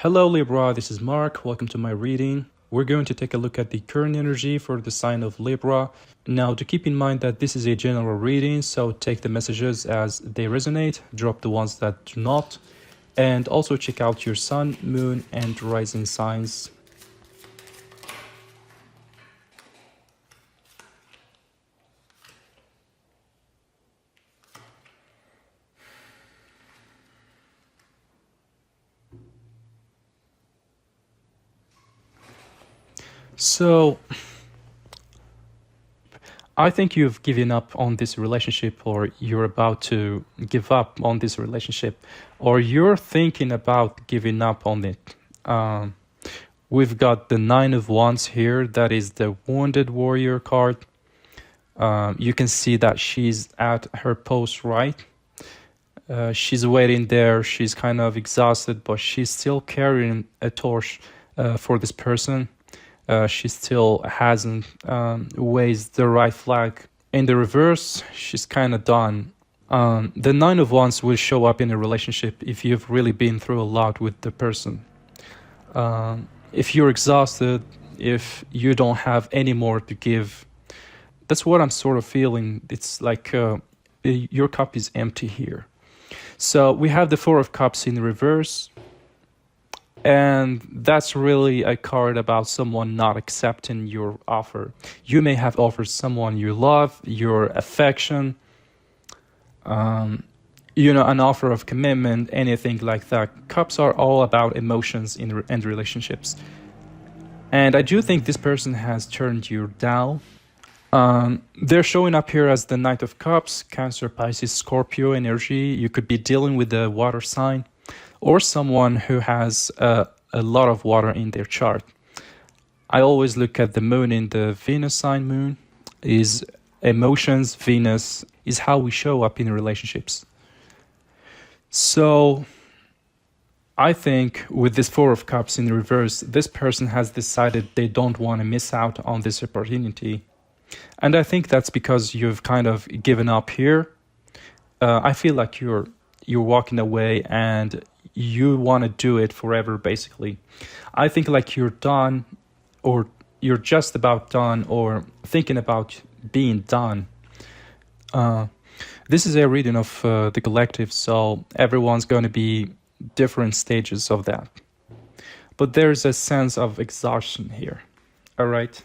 Hello Libra, this is Mark. Welcome to my reading. We're going to take a look at the current energy for the sign of Libra. Now, to keep in mind that this is a general reading, so take the messages as they resonate, drop the ones that do not, and also check out your sun, moon, and rising signs. So, I think you've given up on this relationship, or you're about to give up on this relationship, or you're thinking about giving up on it. We've got the Nine of Wands here. That is the Wounded Warrior card. You can see that she's at her post, right? She's waiting there. She's kind of exhausted, but she's still carrying a torch for this person. She still hasn't raised the right flag. In the reverse, she's kind of done. The Nine of Wands will show up in a relationship if you've really been through a lot with the person. If you're exhausted, if you don't have any more to give, that's what I'm sort of feeling. It's like your cup is empty here. So we have the Four of Cups in reverse. And that's really a card about someone not accepting your offer. You may have offered someone you love, your affection, an offer of commitment, anything like that. Cups are all about emotions and relationships. And I do think this person has turned you down. They're showing up here as the Knight of Cups, Cancer, Pisces, Scorpio energy. You could be dealing with the water sign, or someone who has a lot of water in their chart. I always look at the moon in the Venus sign moon. Is emotions, Venus, is how we show up in relationships. So I think with this Four of Cups in reverse, this person has decided they don't want to miss out on this opportunity. And I think that's because you've kind of given up here. I feel like you're walking away and you want to do it forever, basically. I think like you're done, or you're just about done, or thinking about being done. This is a reading of the collective, so everyone's going to be different stages of that. But there's a sense of exhaustion here. All right.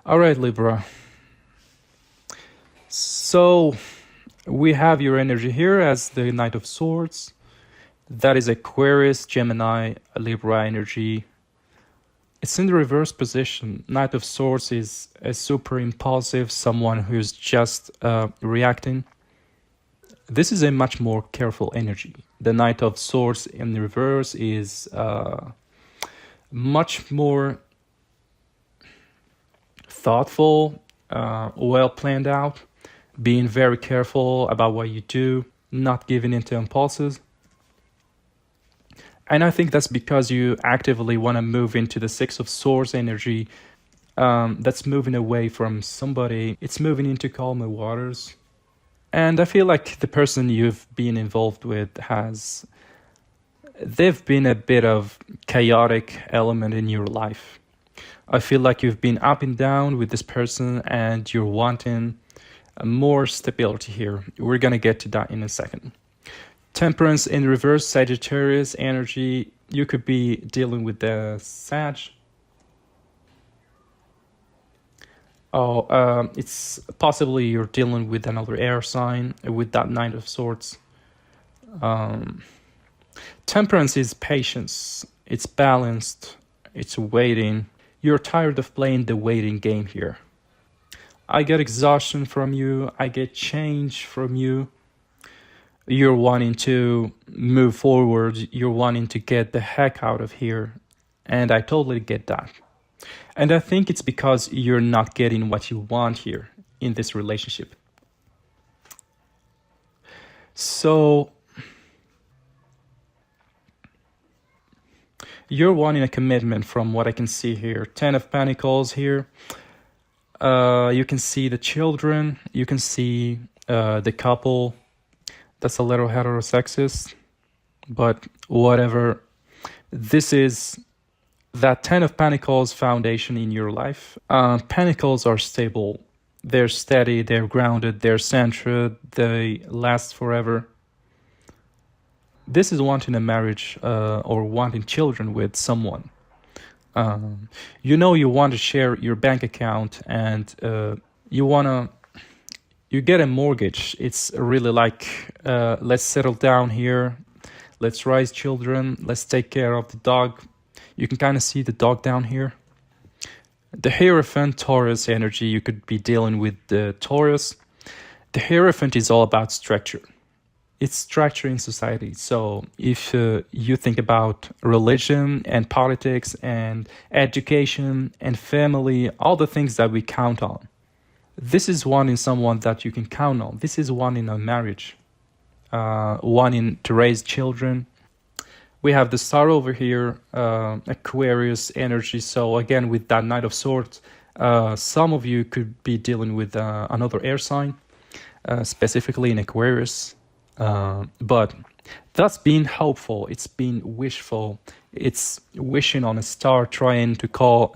All right, Libra. So we have your energy here as the Knight of Swords. That is Aquarius, Gemini, Libra energy. It's in the reverse position. Knight of Swords is a super impulsive, someone who's just reacting. This is a much more careful energy. The Knight of Swords in the reverse is much more thoughtful, well planned out, being very careful about what you do, not giving into impulses. And I think that's because you actively want to move into the Six of Swords energy. That's moving away from somebody. It's moving into calmer waters. And I feel like the person you've been involved with they've been a bit of chaotic element in your life. I feel like you've been up and down with this person and you're wanting more stability here. We're going to get to that in a second. Temperance in reverse, Sagittarius energy. You could be dealing with the Sag. It's possibly you're dealing with another air sign with that Knight of Swords. Temperance is patience. It's balanced. It's waiting. You're tired of playing the waiting game here. I get exhaustion from you. I get change from you. You're wanting to move forward. You're wanting to get the heck out of here. And I totally get that. And I think it's because you're not getting what you want here in this relationship. So you're wanting a commitment from what I can see here. 10 of Pentacles here. You can see the children. You can see the couple. That's a little heterosexist, but whatever. This is that 10 of Pentacles foundation in your life. Pentacles are stable. They're steady, they're grounded, they're centered, they last forever. This is wanting a marriage or wanting children with someone. You know you want to share your bank account and you get a mortgage. It's really like, let's settle down here. Let's raise children. Let's take care of the dog. You can kind of see the dog down here. The Hierophant, Taurus energy, you could be dealing with the Taurus. The Hierophant is all about structure. It's structure in society. So if you think about religion and politics and education and family, all the things that we count on, this is one in someone that you can count on. This is one in a marriage, one in to raise children. We have the Star over here, Aquarius energy. So again, with that Knight of Swords, some of you could be dealing with another air sign, specifically in Aquarius. But that's being hopeful. It's being wishful. It's wishing on a star, trying to call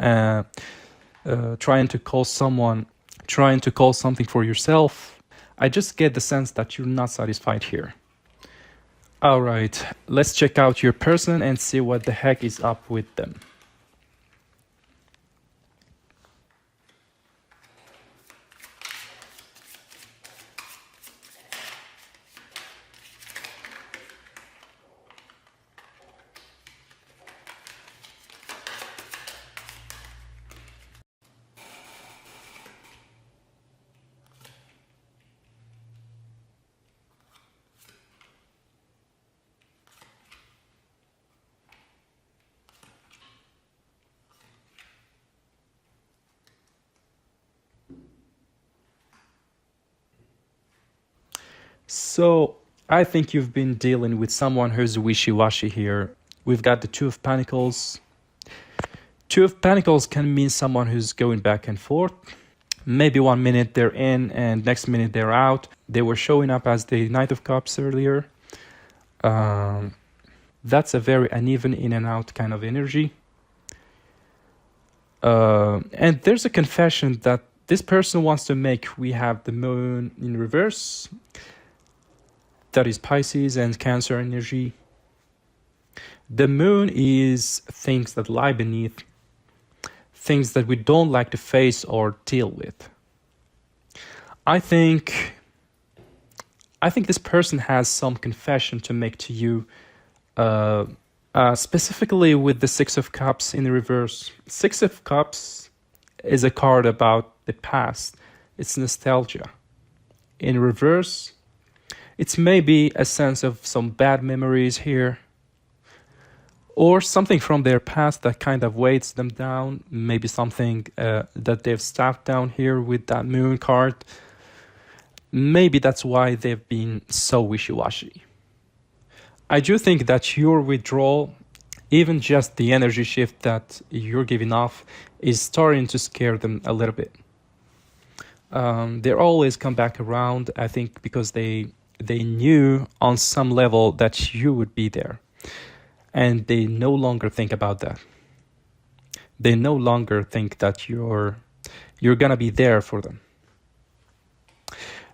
someone, trying to call something for yourself. I just get the sense that you're not satisfied here. All right, let's check out your person and see what the heck is up with them. So I think you've been dealing with someone who's wishy-washy here. We've got the Two of Pentacles. Two of Pentacles can mean someone who's going back and forth. Maybe 1 minute they're in and next minute they're out. They were showing up as the Knight of Cups earlier. That's a very uneven in and out kind of energy. And there's a confession that this person wants to make. We have the Moon in reverse. That is Pisces and Cancer energy. The Moon is things that lie beneath, things that we don't like to face or deal with. I think this person has some confession to make to you, specifically with the Six of Cups in the reverse. Six of Cups is a card about the past. It's nostalgia. In reverse, it's maybe a sense of some bad memories here, or something from their past that kind of weights them down. Maybe something that they've stuffed down here with that Moon card. Maybe that's why they've been so wishy-washy. I do think that your withdrawal, even just the energy shift that you're giving off, is starting to scare them a little bit. They always come back around, I think, because they knew on some level that you would be there, and they no longer think about that. They no longer think that you're gonna be there for them.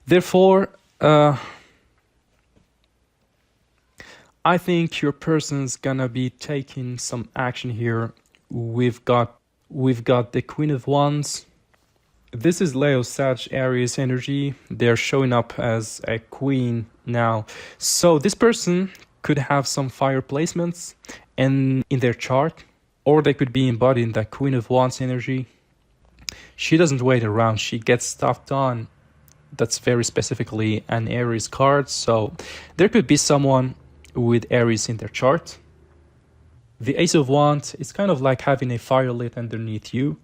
Therefore, I think your person's gonna be taking some action here. We've got the Queen of Wands. This is Leo, Sag, Aries energy. They're showing up as a queen now. So this person could have some fire placements in their chart, or they could be embodying that Queen of Wands energy. She doesn't wait around. She gets stuff done. That's very specifically an Aries card. So there could be someone with Aries in their chart. The Ace of Wands is kind of like having a fire lit underneath you.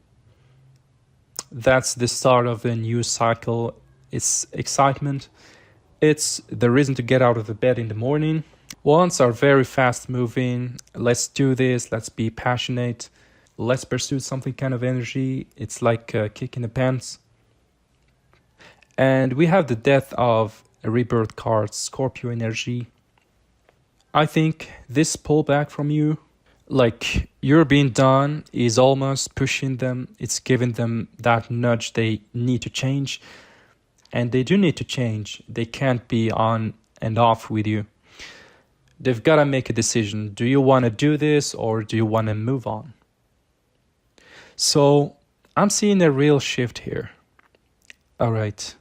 That's the start of a new cycle. It's excitement. It's the reason to get out of the bed in the morning. Wands are very fast moving. Let's do this. Let's be passionate. Let's pursue something kind of energy. It's like a kick in the pants. And we have the death of a rebirth card, Scorpio energy. I think this pullback from you, like you're being done, is almost pushing them. It's giving them that nudge they need to change. And they do need to change. They can't be on and off with you. They've got to make a decision. Do you want to do this or do you want to move on? So I'm seeing a real shift here. All right.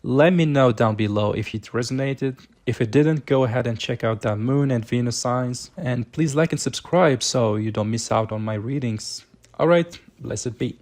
Let me know down below if it resonated. If it didn't, go ahead and check out that Moon and Venus signs. And please like and subscribe so you don't miss out on my readings. All right. Blessed be.